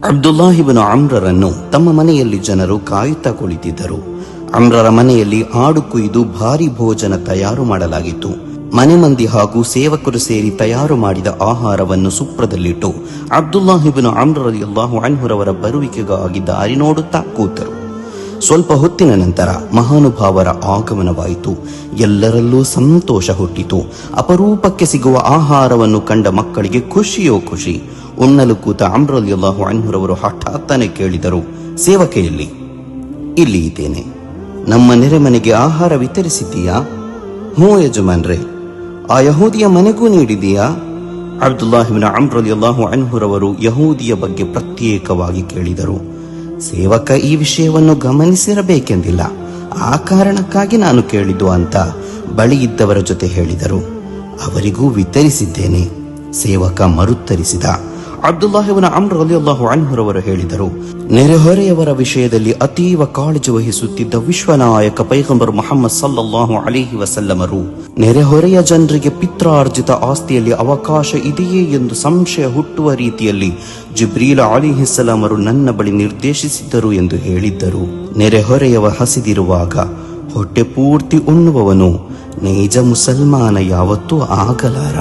ಅಬ್ದುಲ್ಲಾಹಿಬ್ನು ಅಮ್ರರನ್ನು ತಮ್ಮ ಮನೆಯಲ್ಲಿ ಜನರು ಕಾಯುತ್ತಾ ಕುಳಿತಿದ್ದರು. ಅಮ್ರರ ಮನೆಯಲ್ಲಿ ಆಡು ಕೊಯ್ದು ಭಾರಿ ಭೋಜನ ತಯಾರು ಮಾಡಲಾಗಿತ್ತು. ಮನೆ ಮಂದಿ ಹಾಗೂ ಸೇವಕರು ಸೇರಿ ತಯಾರು ಮಾಡಿದ ಆಹಾರವನ್ನು ಸುಪ್ರದಲ್ಲಿಟ್ಟು ಅಬ್ದುಲ್ಲಾಹಿಬ್ನು ಅಮ್ರ ರಲಿಯಲ್ಲಾಹು ಅನ್ಹುರವರ ಬರುವಿಕೆಗಾಗಿ ದಾರಿ ನೋಡುತ್ತಾ ಕೂತರು. ಸ್ವಲ್ಪ ಹೊತ್ತಿನ ನಂತರ ಮಹಾನುಭಾವರ ಆಗಮನವಾಯಿತು. ಎಲ್ಲರಲ್ಲೂ ಸಂತೋಷ ಹುಟ್ಟಿತು. ಅಪರೂಪಕ್ಕೆ ಸಿಗುವ ಆಹಾರವನ್ನು ಕಂಡ ಮಕ್ಕಳಿಗೆ ಖುಷಿಯೋ ಖುಷಿ. ಉಣ್ಣಲು ಕೂತ ಅಮ್ರ ರಲಿಯಲ್ಲಾಹು ಅನ್ಹುರವರು ಹಠಾತ್ತನೆ ಕೇಳಿದರು, ಸೇವಕೆಯಲ್ಲಿ? ಇಲ್ಲಿ ಇದ್ದೇನೆ. ನಮ್ಮ ನೆರೆಮನೆಗೆ ಆಹಾರ ವಿತರಿಸಿದ್ದೀಯಾ? ಹ್ಞೂ ಯಜಮಾನ್ರೆ. ಆ ಯಹೂದಿಯ ಮನೆಗೂ ನೀಡಿದೀಯಾ? ಅಬ್ದುಲ್ಲಾಹಿಬ್ನು ಅಮ್ರ ರಲಿಯಲ್ಲಾಹು ಅನ್ಹುರವರು ಯಹೂದಿಯ ಬಗ್ಗೆ ಪ್ರತ್ಯೇಕವಾಗಿ ಕೇಳಿದರು. ಸೇವಕ ಈ ವಿಷಯವನ್ನು ಗಮನಿಸಿರಬೇಕೆಂದಿಲ್ಲ, ಆ ಕಾರಣಕ್ಕಾಗಿ ನಾನು ಕೇಳಿದ್ದು ಅಂತ ಬಳಿ ಇದ್ದವರ ಜೊತೆ ಹೇಳಿದರು. ಅವರಿಗೂ ವಿತರಿಸಿದ್ದೇನೆ, ಸೇವಕ ಮರುತ್ತರಿಸಿದ. ಅಬ್ದುಲ್ಲಾಹಿಬ್ನು ಅಮ್ರ ರಲಿಯಲ್ಲಾಹು ಅನ್ಹುರವರು ಹೇಳಿದರು, ನೆರೆಹೊರೆಯವರ ವಿಷಯದಲ್ಲಿ ಅತೀವ ಕಾಳಜಿ ವಹಿಸುತ್ತಿದ್ದ ವಿಶ್ವನಾಯಕ ಪೈಗಂಬರ್ ಮುಹಮ್ಮದ್ ಸಲ್ಲಲ್ಲಾಹು ಅಲೈಹಿ ವಸಲ್ಲಮರು ನೆರೆಹೊರೆಯ ಜನರಿಗೆ ಪಿತ್ರಾರ್ಜಿತ ಆಸ್ತಿಯಲ್ಲಿ ಅವಕಾಶ ಇದೆಯೇ ಎಂದು ಸಂಶಯ ಹುಟ್ಟುವ ರೀತಿಯಲ್ಲಿ ಜಿಬ್ರೀಲ್ ಅಲೈಹಿಸ್ಸಲಾಮರು ನನ್ನ ಬಳಿ ನಿರ್ದೇಶಿಸಿದ್ದರು ಎಂದು ಹೇಳಿದ್ದರು. ನೆರೆಹೊರೆಯವ ಹಸಿದಿರುವಾಗ ಹೊಟ್ಟೆ ಪೂರ್ತಿ ಉಣ್ಣುವವನು ನೈಜ ಮುಸಲ್ಮಾನ ಯಾವತ್ತೂ ಆಗಲಾರ.